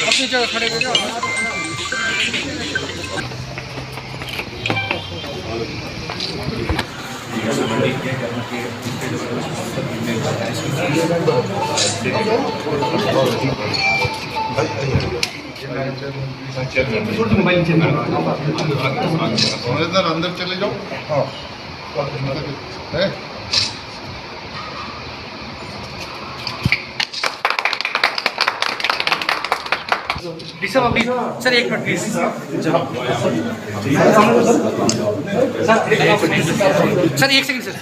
अपनी जगह खड़े हो जाओ। अंदर चले जाओ। सर एक मिनट प्लीज। सर एक सेकंड सर।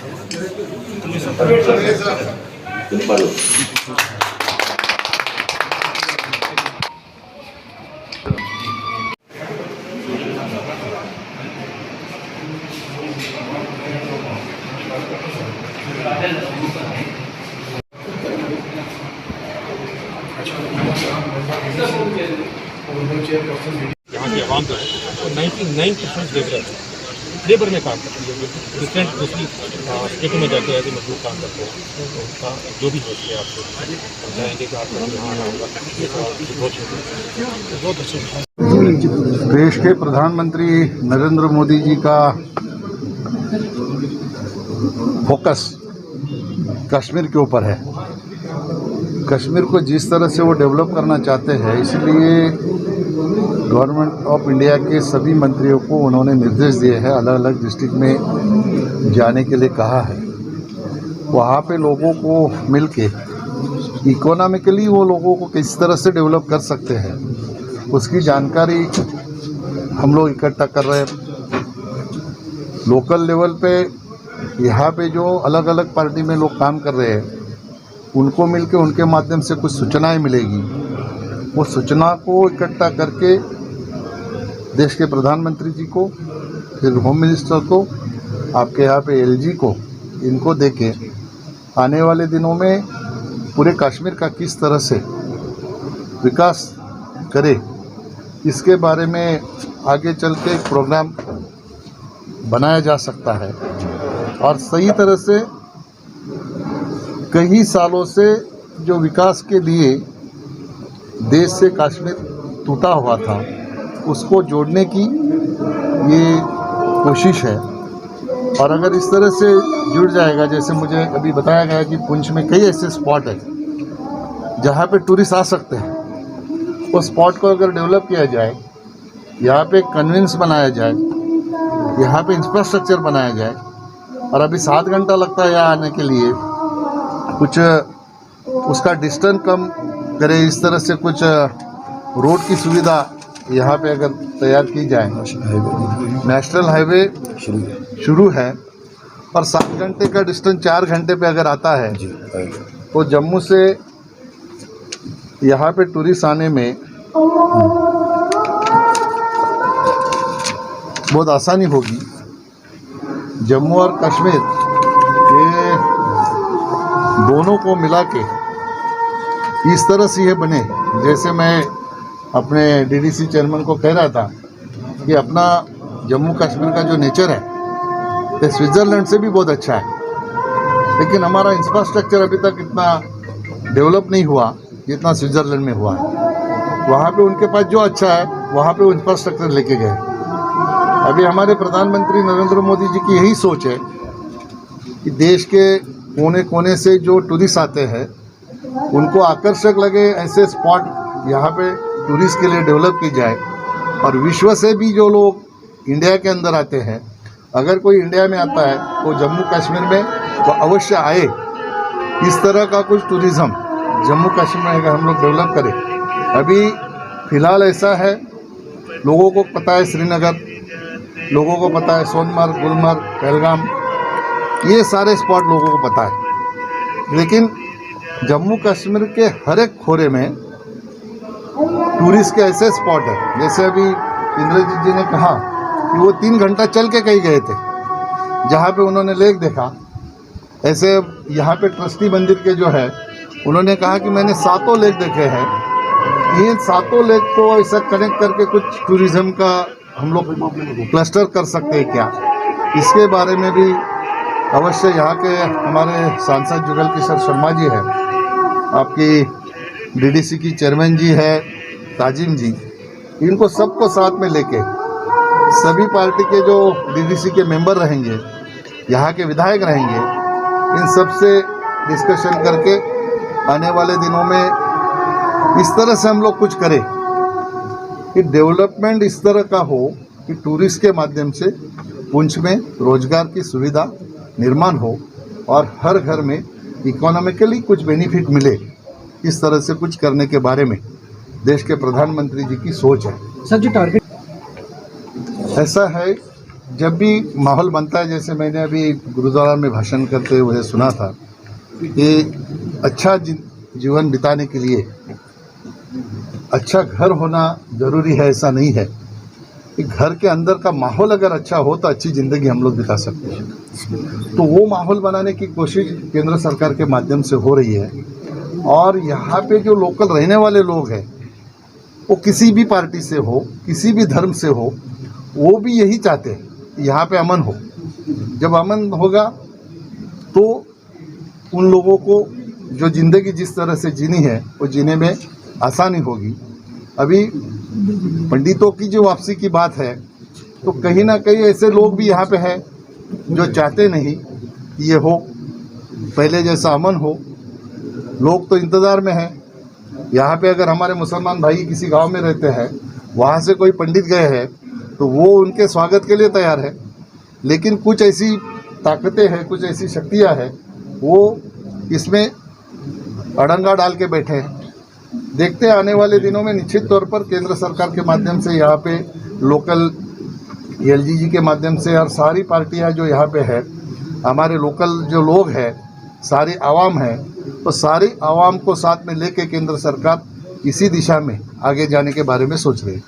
यहाँ की आवाम जो है वो 99% लेबर में काम करती है। डिफरेंट दूसरी स्टेटों में जाके ऐसे मजदूर काम करते हैं, तो उनका जो भी हो सके आपको समझाएंगे कि आपको यहाँ आना होगा। बहुत अच्छे। देश के प्रधानमंत्री नरेंद्र मोदी जी का फोकस कश्मीर के ऊपर है। कश्मीर को जिस तरह से वो डेवलप करना चाहते हैं, इसलिए गवर्नमेंट ऑफ इंडिया के सभी मंत्रियों को उन्होंने निर्देश दिए हैं, अलग अलग डिस्ट्रिक्ट में जाने के लिए कहा है। वहाँ पे लोगों को मिलके इकोनॉमिकली वो लोगों को किस तरह से डेवलप कर सकते हैं, उसकी जानकारी हम लोग इकट्ठा कर रहे हैं। लोकल लेवल पे यहाँ पे जो अलग अलग पार्टी में लोग काम कर रहे हैं, उनको मिलके उनके माध्यम से कुछ सूचनाएं मिलेगी। वो सूचना को इकट्ठा करके देश के प्रधानमंत्री जी को, फिर होम मिनिस्टर को, आपके यहाँ पे एलजी को, इनको देके आने वाले दिनों में पूरे कश्मीर का किस तरह से विकास करे, इसके बारे में आगे चल के एक प्रोग्राम बनाया जा सकता है। और सही तरह से कई सालों से जो विकास के लिए देश से कश्मीर टूटा हुआ था, उसको जोड़ने की ये कोशिश है। और अगर इस तरह से जुड़ जाएगा, जैसे मुझे अभी बताया गया कि पुंछ में कई ऐसे स्पॉट है जहाँ पे टूरिस्ट आ सकते हैं, उस स्पॉट को अगर डेवलप किया जाए, यहाँ पे कन्वेंस बनाया जाए, यहाँ पे इंफ्रास्ट्रक्चर बनाया जाए, और अभी 7 घंटा लगता है यहाँ आने के लिए, कुछ उसका डिस्टेंस कम करे, इस तरह से कुछ रोड की सुविधा यहाँ पे अगर तैयार की जाए। नेशनल हाईवे शुरू है और 7 घंटे का डिस्टेंस 4 घंटे पे अगर आता है, तो जम्मू से यहाँ पे टूरिस्ट आने में बहुत आसानी होगी। जम्मू और कश्मीर ये दोनों को मिला के इस तरह से ये बने, जैसे मैं अपने डीडीसी चेयरमैन को कह रहा था कि अपना जम्मू कश्मीर का जो नेचर है ये स्विट्ज़रलैंड से भी बहुत अच्छा है, लेकिन हमारा इंफ्रास्ट्रक्चर अभी तक इतना डेवलप नहीं हुआ जितना स्विट्ज़रलैंड में हुआ है। वहाँ पे उनके पास जो अच्छा है, वहाँ पे वो इंफ्रास्ट्रक्चर लेके गए। अभी हमारे प्रधानमंत्री नरेंद्र मोदी जी की यही सोच है कि देश के कोने कोने से जो टूरिस्ट आते हैं, उनको आकर्षक लगे ऐसे स्पॉट यहाँ पे टूरिस्ट के लिए डेवलप की जाए। और विश्व से भी जो लोग इंडिया के अंदर आते हैं, अगर कोई इंडिया में आता है तो जम्मू कश्मीर में तो अवश्य आए। इस तरह का कुछ टूरिज़्म जम्मू कश्मीर में अगर हम लोग डेवलप करें। अभी फ़िलहाल ऐसा है, लोगों को पता है श्रीनगर, लोगों को पता है सोनमर्ग, गुलमर्ग, पहलगाम, ये सारे स्पॉट लोगों को पता है, लेकिन जम्मू कश्मीर के हर एक खोरे में टूरिस्ट के ऐसे स्पॉट है, जैसे अभी इंद्रजीत जी ने कहा कि वो 3 घंटा चल के कहीं गए थे, जहाँ पे उन्होंने लेक देखा। ऐसे यहाँ पे ट्रस्टी मंदिर के जो है उन्होंने कहा कि मैंने 7 लेक देखे हैं, इन 7 लेक को ऐसा कनेक्ट करके कुछ टूरिज्म का हम लोग क्लस्टर कर सकते हैं क्या, इसके बारे में भी अवश्य यहाँ के हमारे सांसद जुगल किशोर शर्मा जी हैं, आपकी डीडीसी की चेयरमैन जी है ताजिम जी, इनको सबको साथ में लेके सभी पार्टी के जो डीडीसी के मेंबर रहेंगे, यहाँ के विधायक रहेंगे, इन सब से डिस्कशन करके आने वाले दिनों में इस तरह से हम लोग कुछ करें कि डेवलपमेंट इस तरह का हो कि टूरिस्ट के माध्यम से पुंछ में रोजगार की सुविधा निर्माण हो और हर घर में इकोनॉमिकली कुछ बेनिफिट मिले। इस तरह से कुछ करने के बारे में देश के प्रधानमंत्री जी की सोच है। सर जो टारगेट ऐसा है, जब भी माहौल बनता है, जैसे मैंने अभी गुरुद्वारा में भाषण करते हुए सुना था कि अच्छा जीवन बिताने के लिए अच्छा घर होना ज़रूरी है, ऐसा नहीं है कि घर के अंदर का माहौल अगर अच्छा हो तो अच्छी ज़िंदगी हम लोग बिता सकते हैं। तो वो माहौल बनाने की कोशिश केंद्र सरकार के माध्यम से हो रही है और यहाँ पे जो लोकल रहने वाले लोग हैं वो किसी भी पार्टी से हो, किसी भी धर्म से हो, वो भी यही चाहते हैं यहाँ पे अमन हो। जब अमन होगा तो उन लोगों को जो ज़िंदगी जिस तरह से जीनी है वो जीने में आसानी होगी। अभी पंडितों की जो वापसी की बात है तो कहीं ना कहीं ऐसे लोग भी यहाँ पे हैं जो चाहते नहीं कि ये हो, पहले जैसा अमन हो। लोग तो इंतज़ार में हैं। यहाँ पे अगर हमारे मुसलमान भाई किसी गांव में रहते हैं, वहाँ से कोई पंडित गए हैं तो वो उनके स्वागत के लिए तैयार है, लेकिन कुछ ऐसी ताकतें हैं, कुछ ऐसी शक्तियाँ हैं, वो इसमें अड़ंगा डाल के बैठे हैं। देखते हैं आने वाले दिनों में निश्चित तौर पर केंद्र सरकार के माध्यम से यहाँ पे लोकल एलजीजी के माध्यम से और सारी पार्टियाँ जो यहाँ पे है, हमारे लोकल जो लोग हैं, सारी आवाम है, तो सारी आवाम को साथ में लेके केंद्र सरकार इसी दिशा में आगे जाने के बारे में सोच रही है।